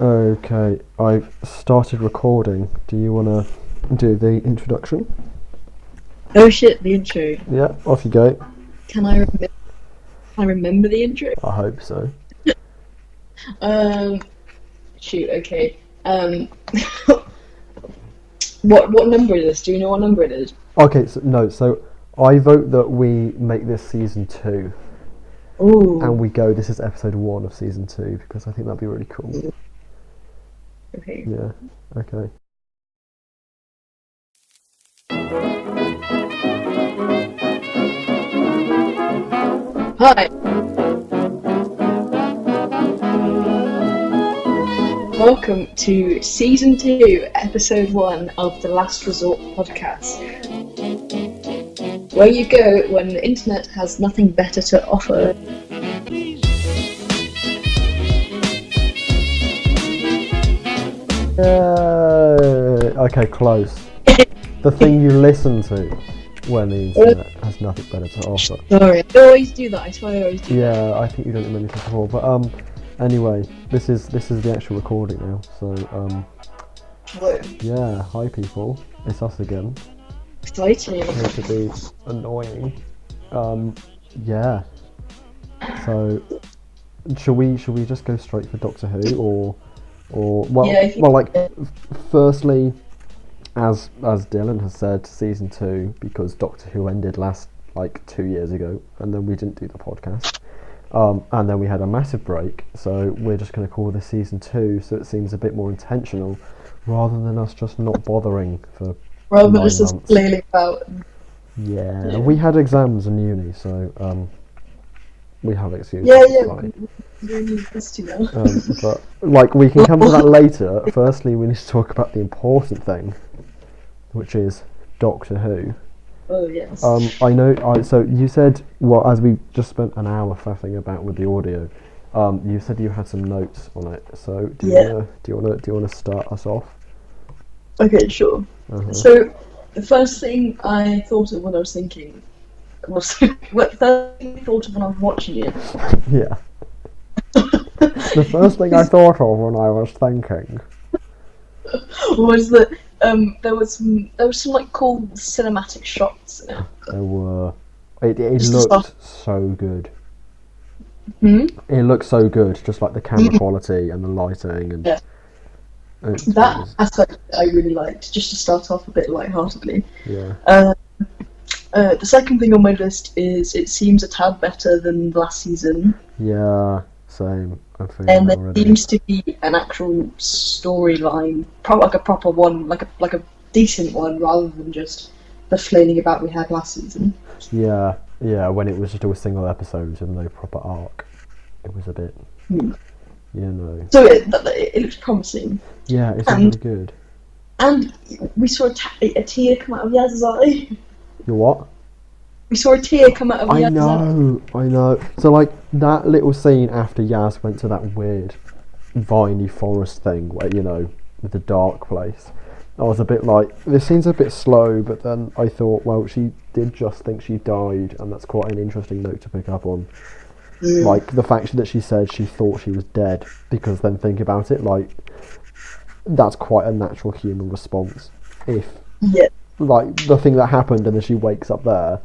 Okay, I've started recording. Do you want to do the introduction? Oh shit, the intro. Yeah, off you go. Can I remember? I remember the intro. I hope so. Um, shoot. Okay. Um, what number is this? Do you know what number it is? Okay, so I vote that we make this season 2 and Oh. we go, this is episode 1 of season 2 because I think that'd be really cool. Okay. Yeah, okay. Hi. Welcome to season 2, episode 1 of the Last Resort podcast, where you go when the internet has nothing better to offer. Okay, close. The thing you listen to when the internet has nothing better to offer. Sorry, I always do that. I swear I always do that. Yeah, I think you've done it many times before, but anyway, this is the actual recording now. So Hello. yeah, hi people, it's us again. Exciting. Here to be annoying. Yeah. So should we just go straight for Doctor Who or well Yeah, I think- well like firstly, as Dylan has said, season 2 because Doctor Who ended last like 2 years ago, and then we didn't do the podcast. And then we had a massive break, so we're just going to call this season 2, so it seems a bit more intentional, rather than us just not bothering for Rather 9 than just months. flailing about. Yeah, we had exams in uni, so we have excuses. Yeah, it's yeah. fine. We don't need this to know. But like we can come to that later. Firstly, we need to talk about the important thing, which is Doctor Who. Oh yes. I know. So you said, well, as we just spent an hour faffing about with the audio, you said you had some notes on it. So do you wanna start us off? Okay, sure. Uh-huh. So the first thing I thought of when I was thinking was what the first thing I thought of when I was watching it. Yeah. The first thing I thought of when I was thinking. Was that there was some like cool cinematic shots in it. There were. It Just the looked so good. Hmm? It looked so good, just like the camera quality and the lighting and. Yeah. That aspect I really liked, just to start off a bit lightheartedly. Yeah. The second thing on my list is it seems a tad better than last season, Yeah. Same. I'm feeling and that there already. seems to be an actual storyline, like a proper one, like a decent one, rather than just the flailing about we had last season. Yeah. Yeah. When it was just a single episode and no proper arc, it was a bit. Hmm. You know. So it looks promising, Yeah, it's And- really good. and we saw a tear come out of Yaz's eye. You what? We saw a tear come out of I Yaz's eye. know. So like that little scene after Yaz went to that weird viney forest thing where, you know, with the dark place. I was a bit like, this scene's a bit slow, but then I thought, well, she did just think she died, and that's quite an interesting note to pick up on. Like the fact that she said she thought she was dead, because then think about it, like that's quite a natural human response. If Yeah. like the thing that happened and then she wakes up there,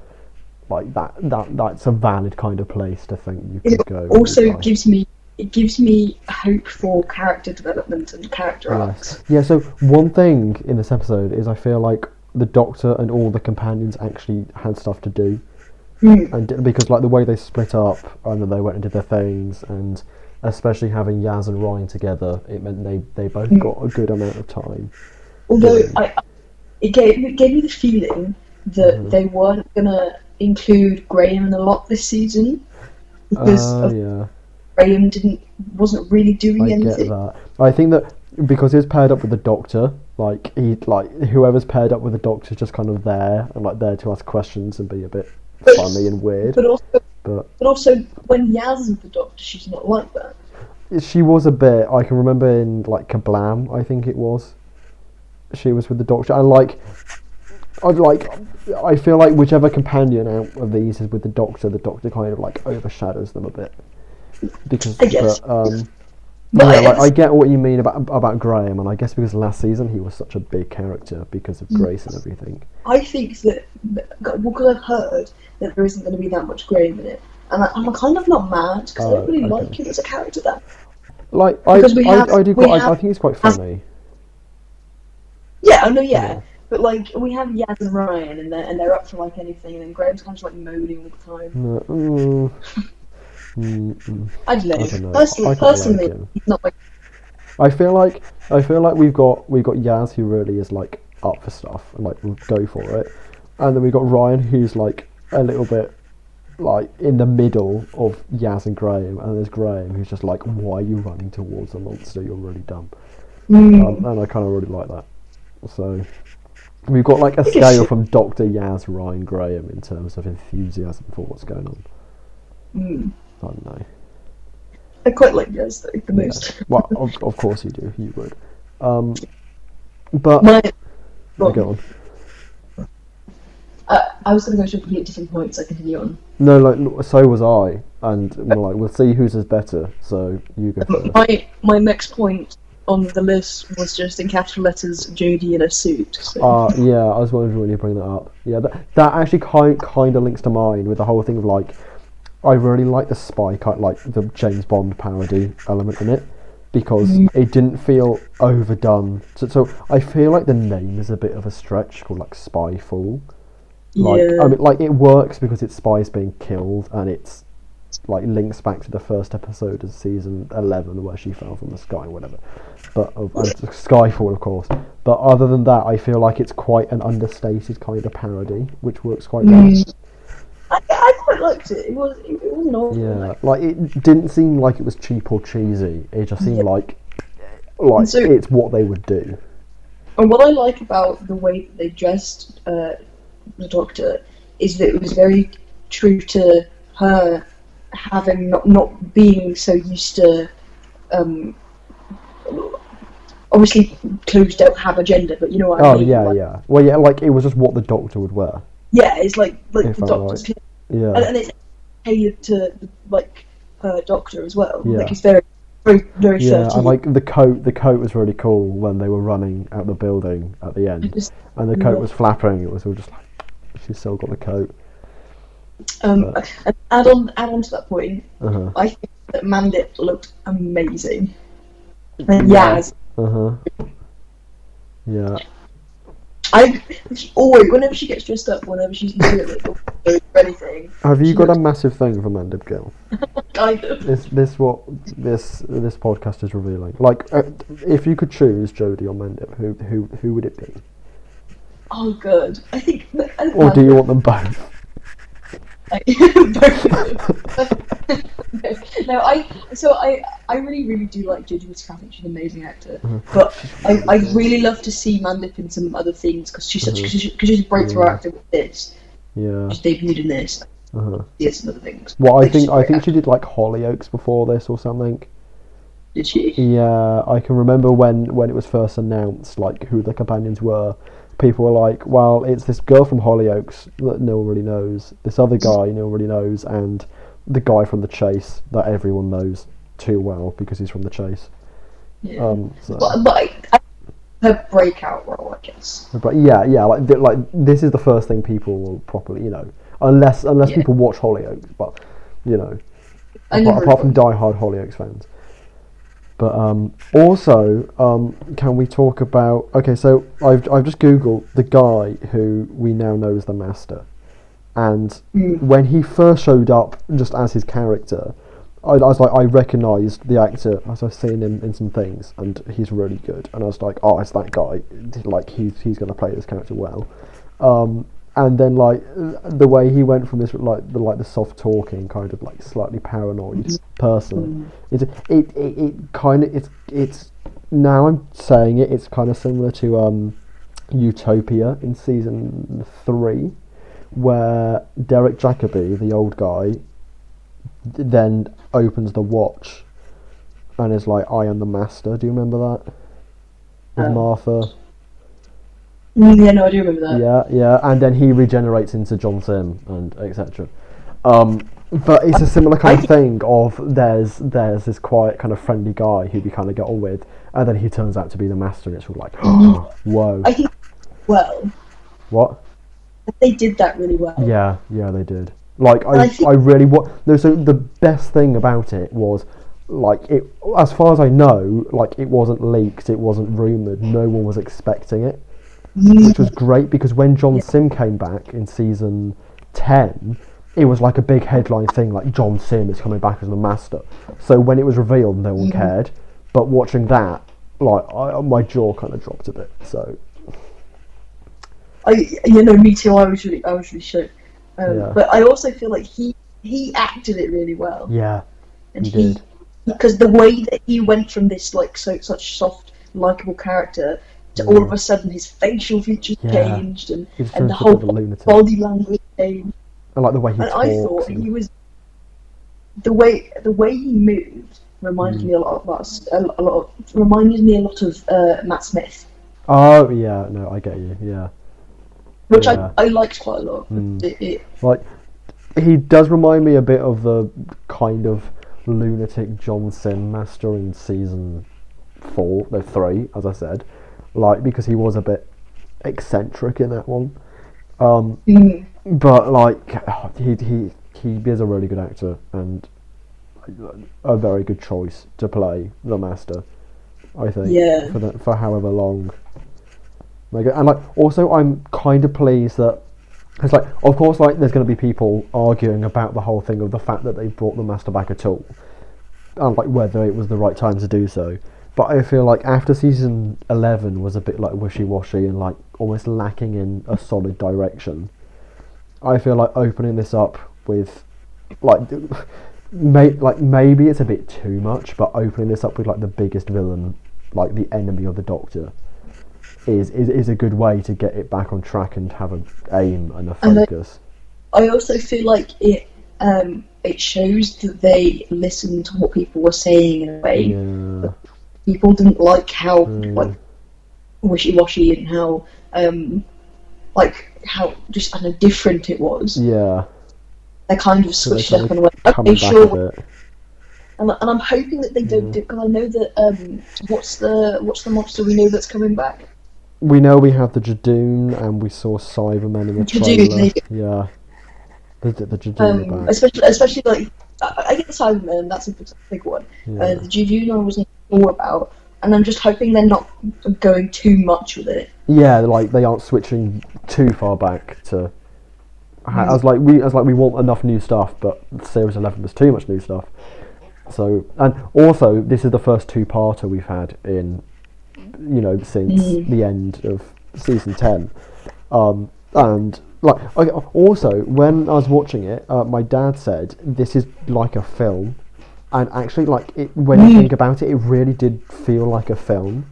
like that's a valid kind of place to think you could It go. also like, gives me hope for character development and character arcs. yeah. So one thing in this episode is I feel like the Doctor and all the companions actually had stuff to do, and because like the way they split up and then they went and did their things, and especially having Yaz and Ryan together, it meant they both got a good amount of time. Although Yeah. it gave me the feeling that they weren't gonna include Graham a lot this season because Yeah. Graham wasn't really doing I get anything. that. I think that because he was paired up with the Doctor, like whoever's paired up with the Doctor is just kind of there and like there to ask questions and be a bit funny and weird. But But also when Yaz is the Doctor, she's not like that. she was a bit. I can remember in like Kablam, I think it was. She was with the Doctor, and I feel like whichever companion out of these is with the Doctor kind of like overshadows them a bit. Because I guess. But Yeah, like I get what you mean about Graham, and I guess because last season he was such a big character because of Grace and everything. I think that because I've heard that there isn't going to be that much Graham in it, and I'm kind of not mad because I don't really like him as a character. That Like because I think he's quite funny. Yeah, I know, yeah. But like we have Yaz and Ryan, and they're up for like anything, and then Graham's kind of like moaning all the time. No, I don't know. I don't know. Personally, like him. he's not like. I feel like we've got Yaz who really is like up for stuff and like will go for it, and then we've got Ryan who's like a little bit like in the middle of Yaz and Graham, and there's Graham who's just like, why are you running towards a monster? You're really dumb. And I kind of really like that. So we've got like a scale from Dr. Yaz, Ryan, Graham in terms of enthusiasm for what's going on. I don't know. I quite like Yaz though the most. Well, of course you do. You would. But go on. I was going to go to a completely different point, so I continue on. No, like so was I, and we'll see whose is better. So you go first. My next point on the list was just in capital letters, Jodie in a suit. So. Yeah, I was wondering when you bring that up. Yeah, that actually kind of links to mine with the whole thing of like, I really like the like the James Bond parody element in it, because it didn't feel overdone. So I feel like the name is a bit of a stretch, called like Spyfall. Like, I mean, like it works because it's spies being killed, and it's like links back to the first episode of season 11 where she fell from the sky, whatever. But and Skyfall, of course. But other than that, I feel like it's quite an understated kind of parody, which works quite well. I quite liked it. It wasn't awful. Yeah, like it didn't seem like it was cheap or cheesy. It just seemed like so, it's what they would do. And what I like about the way that they dressed the Doctor is that it was very true to her having not being so used to. Obviously, clothes don't have a gender, but you know what I mean. Oh yeah. Well, yeah, like it was just what the Doctor would wear. Yeah, it's like the Doctor's kid. Yeah. And it's tailored to like her Doctor as well. Yeah. Like it's very yeah, and like the coat was really cool when they were running out the building at the end, and the coat was flapping. It was all just like she's still got the coat. And add on to that point, I think that Mandip looked amazing. And Yaz. Yeah. Whenever she gets dressed up, whenever she's or anything. Have you got a massive thing for Mandip Gill? Kind of. Is this what this podcast is revealing? Like, if you could choose Jodie or Mandip, who would it be? Oh, good. I think. Or do you want them both? No, I really do like Jodie Whittaker. I think she's an amazing actor. But I really love to see Mandip in some other things because she's a breakthrough actor with this. Yeah. She's debuted in this. Yes, some other things. Well, I think she did like Hollyoaks before this or something. Did she? Yeah, I can remember when it was first announced, like who the companions were. People were like, well, it's this girl from Hollyoaks that no one really knows, this other guy no one really knows, and the guy from The Chase that everyone knows too well because he's from The Chase. Yeah. But her breakout role, I guess. But yeah, like this is the first thing people will properly, unless people watch Hollyoaks, but apart from die-hard Hollyoaks fans. But also, can we talk about? Okay, so I've just googled the guy who we now know as the Master, and when he first showed up, just as his character, I was like, I recognised the actor as I've seen him in some things, and he's really good. And I was like, oh, it's that guy. Like he's going to play this character well. And then like the way he went from this like the soft talking kind of like slightly paranoid person, it's now I'm saying it's kind of similar to Utopia in season 3, where Derek Jacobi, the old guy, then opens the watch and is like, I am the Master. Do you remember that? With Martha. Yeah, no, I do remember that. Yeah, and then he regenerates into John Sim and etc. But it's a similar kind of thing of there's this quiet kind of friendly guy who we kind of get on with, and then he turns out to be the master, and it's all like, whoa. I think, well, What? they did that really well. Yeah, they did. Like, And I think, I really no. So the best thing about it was, like, it. As far as I know, like, it wasn't leaked, it wasn't rumored. No one was expecting it, which was great because when John Sim came back in season 10, it was like a big headline thing, like John Sim is coming back as the master. So when it was revealed, no one cared. But watching that, like, my jaw kind of dropped a bit. So. me too. I was really shook. But I also feel like he acted it really well. Yeah, and he did. Because the way that he went from this like such soft, likable character to all of a sudden his facial features changed and the whole body language changed. I like the way he and talks. I thought he was the way he moved reminded me a lot of Matt Smith. Oh yeah, no, I get you. Yeah, which I liked quite a lot. Like, he does remind me a bit of the kind of lunatic John Sim master in season 3, as I said, like, because he was a bit eccentric in that one. But like, he is a really good actor and a very good choice to play the master, I think. Yeah. For however long. And like, also, I'm kind of pleased that it's like, of course, like, there's going to be people arguing about the whole thing of the fact that they brought the master back at all, and like whether it was the right time to do so. But I feel like after season 11 was a bit like wishy-washy and like almost lacking in a solid direction, I feel like opening this up with like maybe it's a bit too much, but opening this up with like the biggest villain, like the enemy of the Doctor, is a good way to get it back on track and have an aim and a focus. And I also feel like it shows that they listened to what people were saying in a way. Yeah. People didn't like how like wishy-washy and how just different it was. Yeah. They kind of switched it up and went, okay, sure. And I'm hoping that they don't do, because I know that what's the monster we know that's coming back? We know we have the Jadoon, and we saw Cybermen in the trailer. Yeah, the Jadoon are back. Especially like I get the Cybermen, that's a big one. Yeah. The Jadoon I wasn't sure about, and I'm just hoping they're not going too much with it. Yeah, like they aren't switching too far back to. As we want enough new stuff, but Series 11 was too much new stuff. So, and also this is the first two-parter we've had in, since the end of season 10, and like also when I was watching it, my dad said this is like a film, and actually, like, it, when you think about it, it really did feel like a film.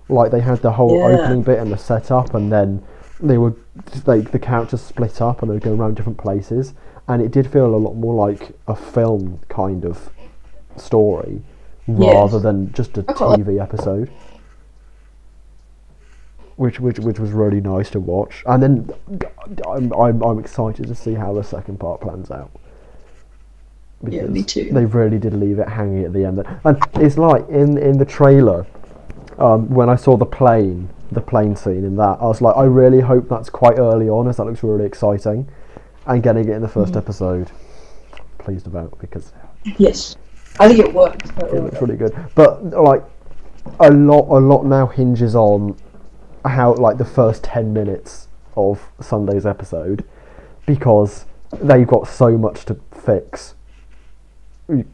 Like, they had the whole opening bit and the setup, and then they would the characters split up and they'd go around different places, and it did feel a lot more like a film kind of story rather than just a TV episode, which was really nice to watch. And then I'm excited to see how the second part plans out. Yeah, me too. They really did leave it hanging at the end, and it's like in the trailer, when I saw the plane scene in that, I was like, I really hope that's quite early on, as that looks really exciting, and getting it in the first episode, pleased about, because yes, I think it worked. It looks really good, but like a lot now hinges on how, like, the first 10 minutes of Sunday's episode, because they've got so much to fix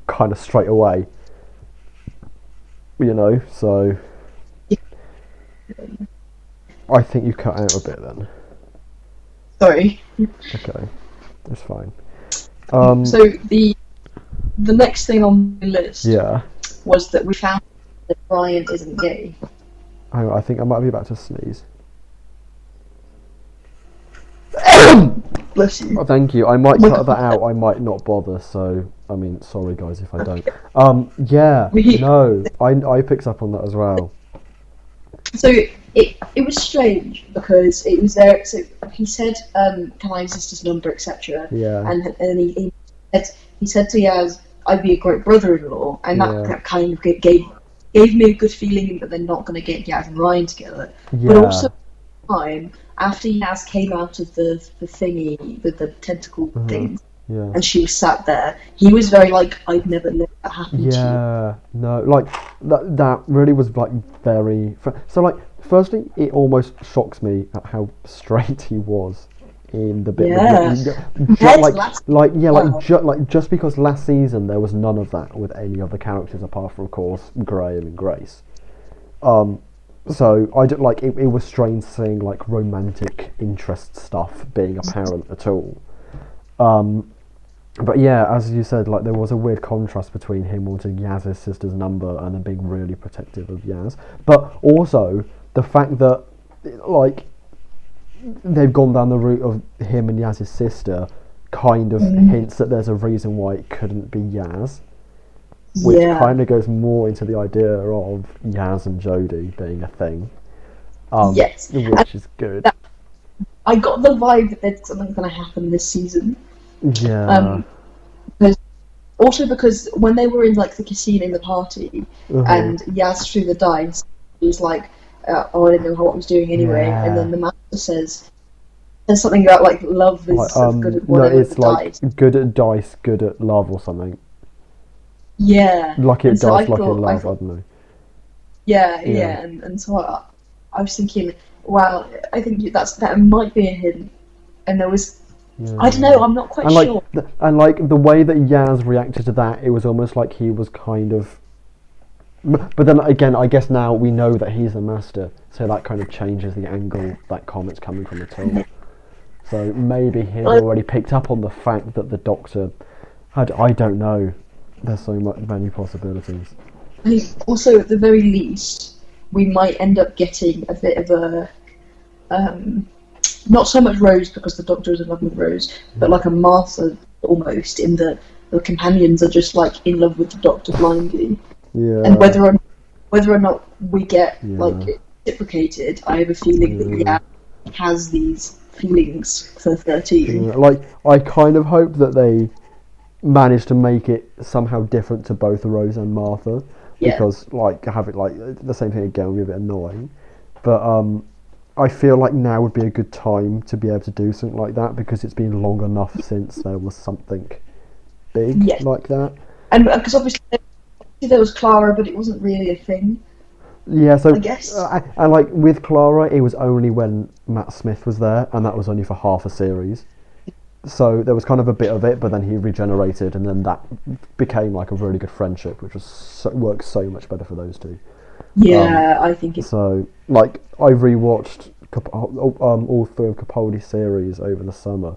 kind of straight away, so I think you cut out a bit then. Sorry. Okay, that's fine. So the next thing on the list was that we found that Brian isn't gay. I think I might be about to sneeze. Bless you. Oh, thank you. I might cut that out. I might not bother. So, I mean, sorry guys if I don't. I picked up on that as well. So it was strange because it was there. So he said, "Can I use this number, etc." Yeah. And he he said to Yaz, "I'd be a great brother-in-law," and Yeah. that kind of gave me a good feeling that they're not going to get Yaz and Ryan together. But also, Yeah. time after Yaz came out of the thingy with the tentacle Uh-huh. thing, Yeah. and she was sat there, he was very like, "I'd never let that happen to you." Yeah, no, like that really was like very. So like, firstly, it almost shocks me at how straight he was in the bit with Yeah, compared to like last. yeah, Wow. like just because last season there was none of that with any of the characters apart from, of course, Graham and Grace. Um, so I don't like it. It was strange seeing like romantic interest stuff being apparent at all. Um, but yeah, as you said, like there was a weird contrast between him wanting Yaz's sister's number and then being really protective of Yaz. But also the fact that like they've gone down the route of him and Yaz's sister kind of Mm, hints that there's a reason why it couldn't be Yaz, which yeah. kind of goes more into the idea of Yaz and Jodie being a thing, Yes. And which is good. that, I got the vibe that there's something going to happen this season. Yeah. Um, because, also because when they were in like the casino in the party, Uh-huh. and Yaz threw the dice, he was like, "Oh, I didn't know what I was doing anyway." And then Yeah. the master says something about like love Like, is good at no, whatever the it's like dice. good at dice, good at love or something. Yeah, Lucky and at so dice, lucky at I love. I thought, don't know. yeah, Yeah, yeah, and so I was thinking, wow, I think that might be a hint. And there was, I don't know, yeah. I'm not quite And like, sure. the way that Yaz reacted to that, it was almost like he was kind of. But then again, I guess now we know that he's the master, so that kind of changes the angle that comment's coming from at all. So maybe he'd But already picked up on the fact that the Doctor had. I don't know. There's so many possibilities. I think also at the very least, we might end up getting a bit of a um, not so much Rose because the Doctor is in love with Rose, but like a Martha almost in the companions are just like in love with the Doctor blindly, and Yeah, whether or not we get like yeah, it reciprocated, I have a feeling that yeah. yeah has these feelings for 13. Like I kind of hope that they managed to make it somehow different to both Rose and Martha, Yeah, because like have it like the same thing again would be a bit annoying. But I feel like now would be a good time to be able to do something like that because it's been long enough since there was something big yes, like that. and because obviously there was Clara, but it wasn't really a thing, Yeah, I so guess. and like with Clara, it was only when Matt Smith was there, and that was only for half a series. So there was kind of a bit of it, but then he regenerated, and then that became like a really good friendship, which was worked so much better for those two. Um, Yeah, I think it. so like I rewatched all three of Capaldi's series over the summer,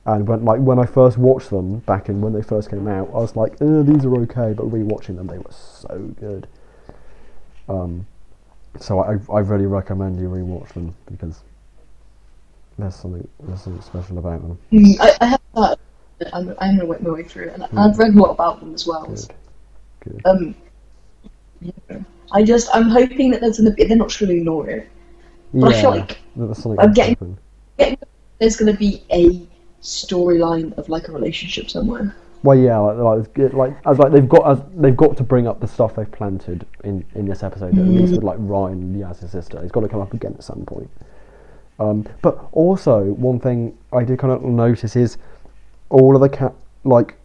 and when I first watched them back in when they first came out, I was like, these are okay, but rewatching them, they were so good. Um, so I really recommend you rewatch them because there's something special about them. I have that. I'm gonna work my way through it, and I've Yeah, read more about them as well. good, good. Um, yeah. I'm hoping that there's gonna be. They're not sure to ignore it, but I feel Yeah, like there's something I'm has to getting, happen. getting there's gonna be a storyline of like a relationship somewhere. Well, yeah, they've got to bring up the stuff they've planted in this episode. At least Mm, with like Ryan and Yaz's sister, it's got to come up again at some point. But also one thing I did kind of notice is all of the like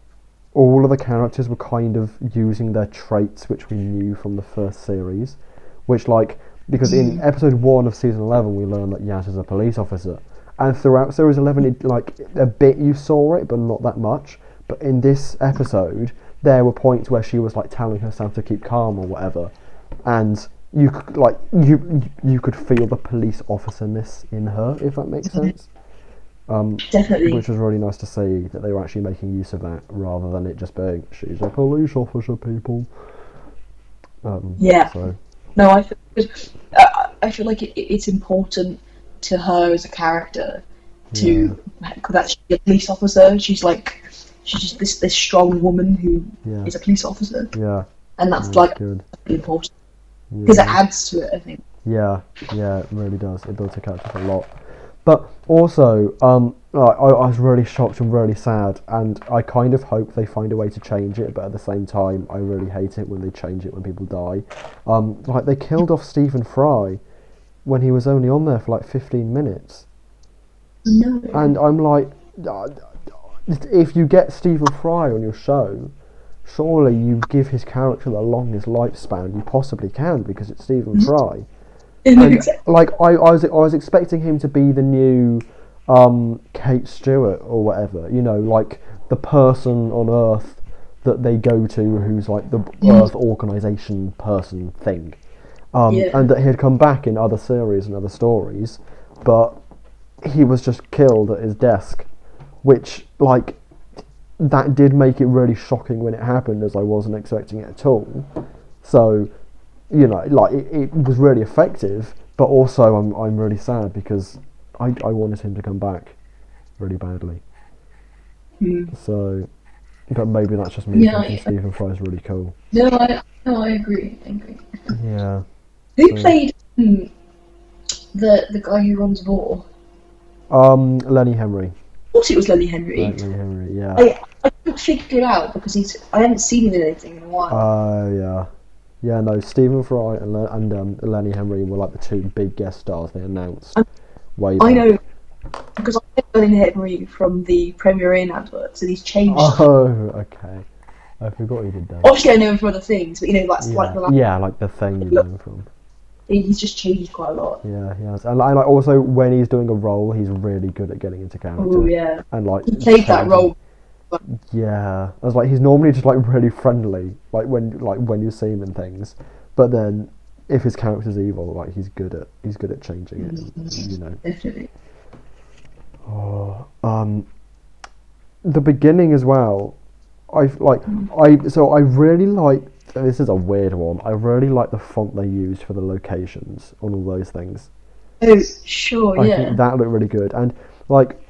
all of the characters were kind of using their traits which we knew from the first series, which like because in mm, episode 1 of season 11 we learned that Yaz is a police officer, and throughout series 11 it like a bit you saw it but not that much. But in this episode there were points where she was like telling herself to keep calm or whatever, and you could feel the police officerness in her, if that makes sense. definitely. Which was really nice to see that they were actually making use of that rather than it just being she's a police officer, people. Yeah. So No, I feel like it's important to her as a character yeah, to that she's a police officer. She's just this strong woman who yeah, is a police officer, yeah, and that's yeah, like good. really important because it Yeah, adds to it. I think. yeah, yeah, it really does. It builds a character up a lot. But also, I was really shocked and really sad, and I kind of hope they find a way to change it. But at the same time, I really hate it when they change it when people die. Like they killed off Stephen Fry when he was only on there for like 15 minutes, No. and I'm like, if you get Stephen Fry on your show, surely you give his character the longest lifespan you possibly can because it's Stephen Fry. And like I was expecting him to be the new Kate Stewart or whatever, you know, like the person on Earth that they go to who's like the Earth organization person thing, and that he'd come back in other series and other stories, but he was just killed at his desk, which like that did make it really shocking when it happened, as I wasn't expecting it at all. So, you know, like it was really effective, but also I'm really sad because I wanted him to come back really badly. So, but maybe that's just me thinking Stephen Fry's really cool. No, I agree. Yeah. Who played the guy who runs Raw? Lenny Henry. Of course, it was Lenny Henry. Lenny Henry, yeah. I couldn't figure it out because I hadn't seen him in anything in a while. Yeah. Yeah, no, Stephen Fry and Lenny Henry were like the two big guest stars they announced way back. I know, because I know Lenny Henry from the Premier Inn adverts, and he's changed. Oh, okay. I forgot he did that. Obviously, I know him from other things, but you know, that's like the like the thing you know him from. He's just changed quite a lot. Yeah, he has. And like also when he's doing a role, he's really good at getting into character. Oh yeah. And like he played that role. Yeah, I was like, he's normally just like really friendly, like when you see him in things, but then if his character's evil, like he's good at changing it, you know. Definitely. Oh, the beginning as well. I really like. This is a weird one. I really like the font they used for the locations on all those things. Oh, sure, I think that looked really good, and like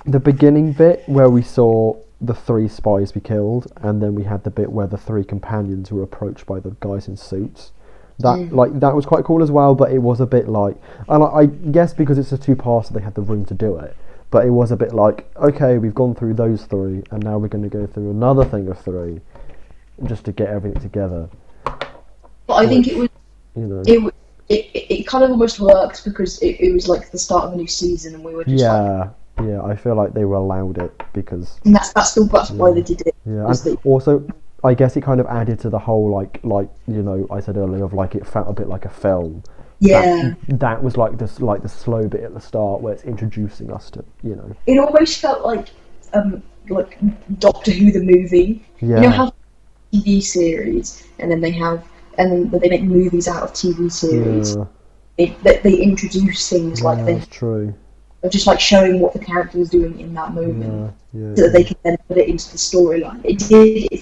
the beginning bit where we saw the 3 spies be killed, and then we had the bit where the 3 companions were approached by the guys in suits. That was quite cool as well, but it was a bit like, and I guess because it's a 2-parter, they had the room to do it. But it was a bit like, okay, we've gone through those 3, and now we're going to go through another thing of 3, just to get everything together. But I think it was, you know, it kind of almost worked because it was like the start of a new season, and we were just yeah, I feel like they were allowed it because... And that's why they did it. Yeah, and also, I guess it kind of added to the whole, like you know, I said earlier, of like it felt a bit like a film. Yeah. That was like the slow bit at the start where it's introducing us to, you know... It almost felt like Doctor Who the movie. Yeah. You know how TV series, and then they make movies out of TV series. Yeah. They introduce things like this. That's true. Of just like showing what the character was doing in that moment, so that they can then put it into the storyline. It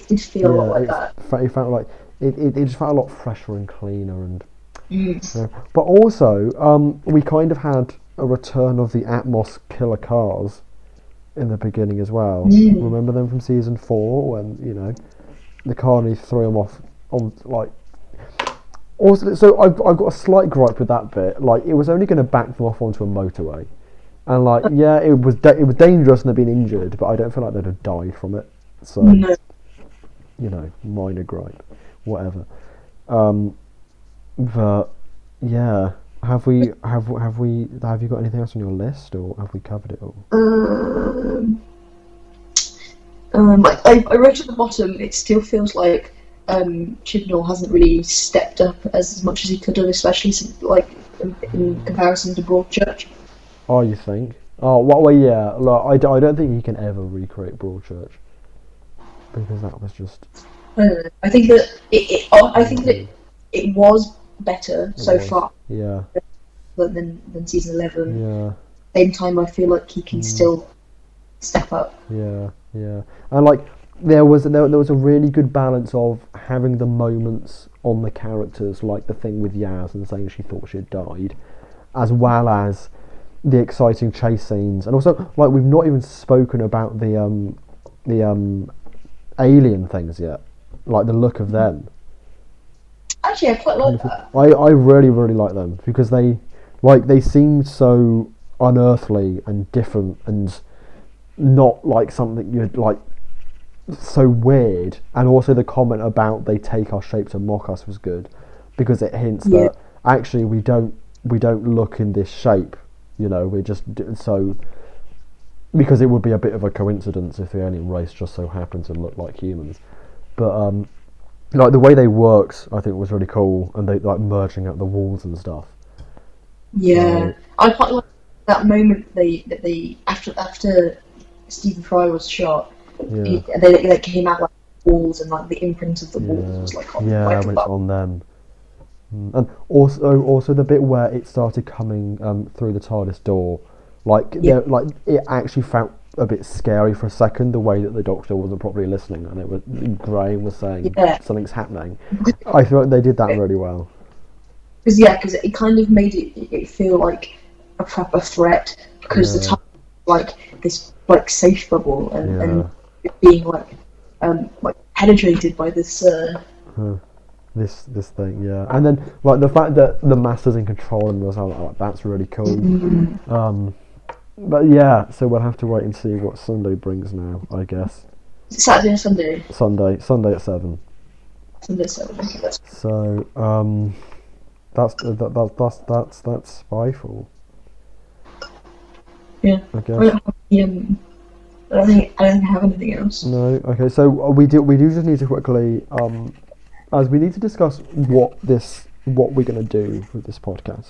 did feel a lot like that. It felt like it just felt a lot fresher and cleaner, and but also we kind of had a return of the Atmos killer cars in the beginning as well. Remember them from season 4 when, you know, the car nearly threw them off on like. Also, so I've got a slight gripe with that bit. Like, it was only going to back them off onto a motorway, and like, yeah, it was dangerous and they'd been injured, but I don't feel like they'd have died from it. So, you know, minor gripe, whatever. But yeah, have you got anything else on your list, or have we covered it all? I wrote at the bottom. It still feels like Chibnall hasn't really stepped up as much as he could have, especially like in comparison to Broadchurch. Oh, you think? Oh, well, yeah. Look, I don't think he can ever recreate Broadchurch because that was just. I think that it was better so far. Yeah. Than season 11. Yeah. Same time, I feel like he can still step up. Yeah, and like there was a really good balance of having the moments on the characters, like the thing with Yaz and saying she thought she had died, as well as the exciting chase scenes, and also like we've not even spoken about the alien things yet, like the look of them. Actually, I quite like that. I really like them because they seemed so unearthly and different and not like something you'd like so weird. And also the comment about they take our shape to mock us was good, because it hints Yeah. that actually we don't look in this shape, we're just so, because it would be a bit of a coincidence if the alien race just so happened to look like humans. But like the way they worked, I think was really cool, and they like merging out the walls and stuff. Yeah, So I quite like that moment they after Stephen Fry was shot, yeah, they came out like walls and like the imprint of the walls yeah, was like on yeah, like when it's on them. And also the bit where it started coming through the TARDIS door, like yeah, like it actually felt a bit scary for a second. The way that the Doctor wasn't properly listening, and it was Graham was saying yeah. something's happening. I thought they did that really well. Because it kind of made it feel like a proper threat because the Yeah, time like this like safe bubble and yeah. it being like penetrated by this Huh. This thing, yeah. And then like the fact that the Master's in control and was like, that's really cool. Um, but yeah, so we'll have to wait and see what Sunday brings now, I guess. Saturday and Sunday. Sunday at 7. Sunday, Saturday. Okay, that's So that's Spyfall, yeah. I I guess. don't have I don't think I have anything else. No, okay. So we do just need to quickly as we need to discuss what we're gonna do with this podcast,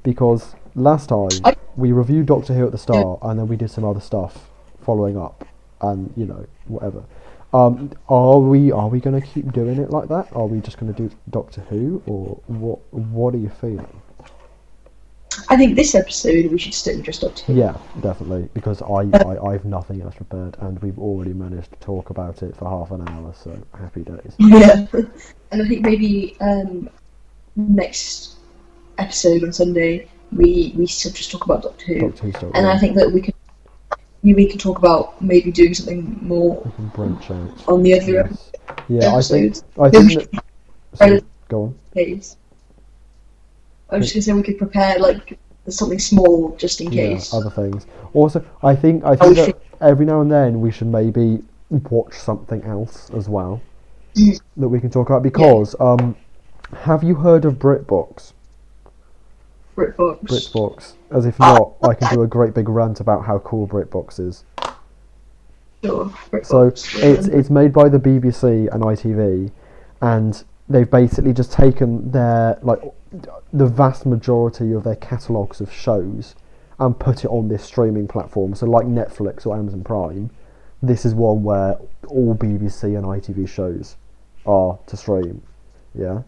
because last time I we reviewed Doctor Who at the yeah. start, and then we did some other stuff following up, and whatever. Are we gonna keep doing it like that? Are we just gonna do Doctor Who, or what are you feeling? I think this episode we should stick with just up to. Yeah, definitely, because I've nothing else prepared, and we've already managed to talk about it for half an hour, so happy days. Yeah, and I think maybe next episode on Sunday we should just talk about Doctor Who, Doctor Who stuff, and I yeah. think that we could talk about maybe doing something more We can branch out. on the other Yes. Yeah, episodes. I Maybe we think should that. prepare Sorry, the go on. case. I was just gonna say we could prepare like something small just in Yeah, case. other things. Also, I How we think feel. that every now and then we should maybe watch something else as well that we can talk about, Yeah, because have you heard of BritBox? BritBox. BritBox. As if not, I can do a great big rant about how cool BritBox is. Sure, So BritBox. it's made by the BBC and ITV, and they've basically just taken the vast majority of their catalogues of shows and put it on this streaming platform. So like Netflix or Amazon Prime, this is one where all BBC and ITV shows are to stream. Yeah.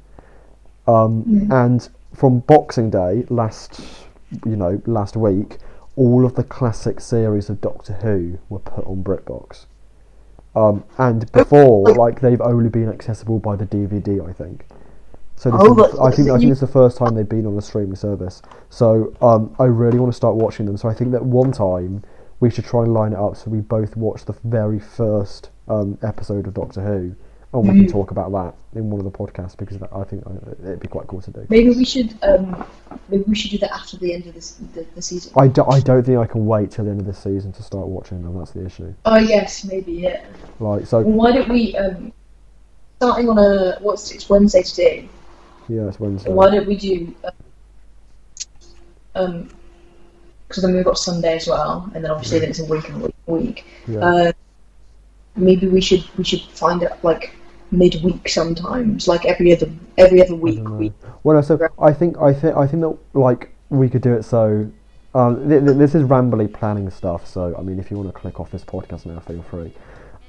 And from Boxing Day last week, all of the classic series of Doctor Who were put on BritBox. And before, like, they've only been accessible by the DVD, I think. So I think it's the first time they've been on a streaming service. So I really want to start watching them. So I think that one time we should try and line it up so we both watch the very first episode of Doctor Who, and we can talk about that in one of the podcasts, because I think it'd be quite cool to do. Maybe we should do that after the end of the season. I don't think I can wait till the end of this season to start watching them. That's the issue. Oh yes, maybe yeah. Like so, Well, why don't we starting on it's Wednesday today. yeah, it's Wednesday. Why don't we do because then we've got Sunday as well, and then obviously then it's a week and a week. Yeah. Maybe we should find it like midweek sometimes, like every other week. I don't know. Well, no, so I think that like we could do it so. This is rambly planning stuff. So I mean, if you want to click off this podcast now, feel free.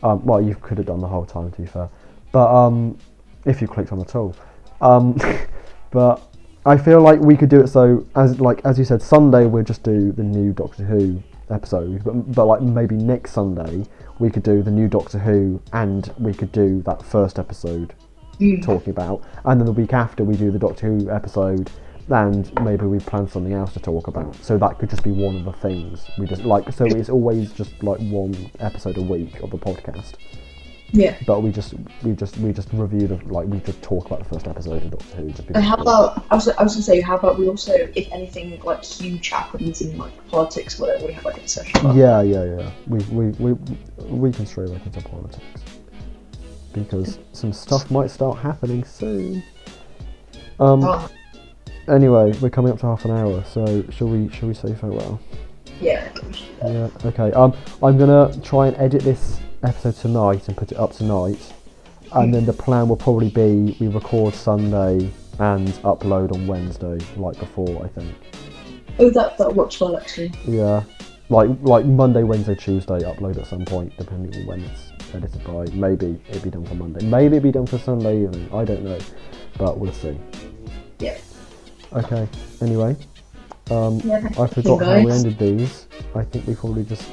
Well, you could have done the whole time, to be fair. But if you clicked on the tool. But I feel like we could do it so as you said, Sunday we'll just do the new Doctor Who episode, but like maybe next Sunday we could do the new Doctor Who, and we could do that first episode talking about, and then the week after we do the Doctor Who episode, and maybe we plan something else to talk about. So that could just be one of the things we just like. So it's always just like one episode a week of the podcast. Yeah. But we just reviewed we just talk about the first episode of Doctor Who. Just And how about I was gonna say, how about we also, if anything like huge happens in like politics, or whatever, we have like a discussion about. Yeah. We can stray back into politics because some stuff might start happening soon. Anyway, we're coming up to half an hour, so shall we say farewell? Yeah. Yeah. Okay. I'm gonna try and edit this episode tonight and put it up tonight, and then the plan will probably be we record Sunday and upload on Wednesday, like before, I think. Oh, that works well actually. Yeah. Like Monday, Wednesday, Tuesday, upload at some point, depending on when it's edited by. Maybe it'd be done for Monday. Maybe it'd be done for Sunday evening. I don't know, but we'll see. Yeah. Okay. Anyway, Yeah, I forgot how we ended these. I think we probably just.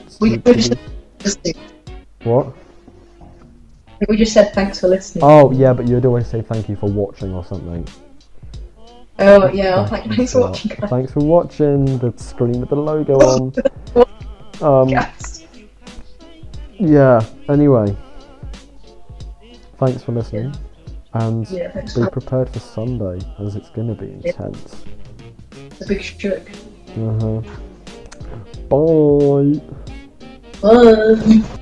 What? We just said thanks for listening. Oh yeah, but you'd always say thank you for watching or something. Oh yeah, thanks for watching. Thanks for watching. The screen with the logo on. Yeah. Anyway, thanks for listening, and be prepared for Sunday, as it's gonna be intense. A big shook. Bye. Bye.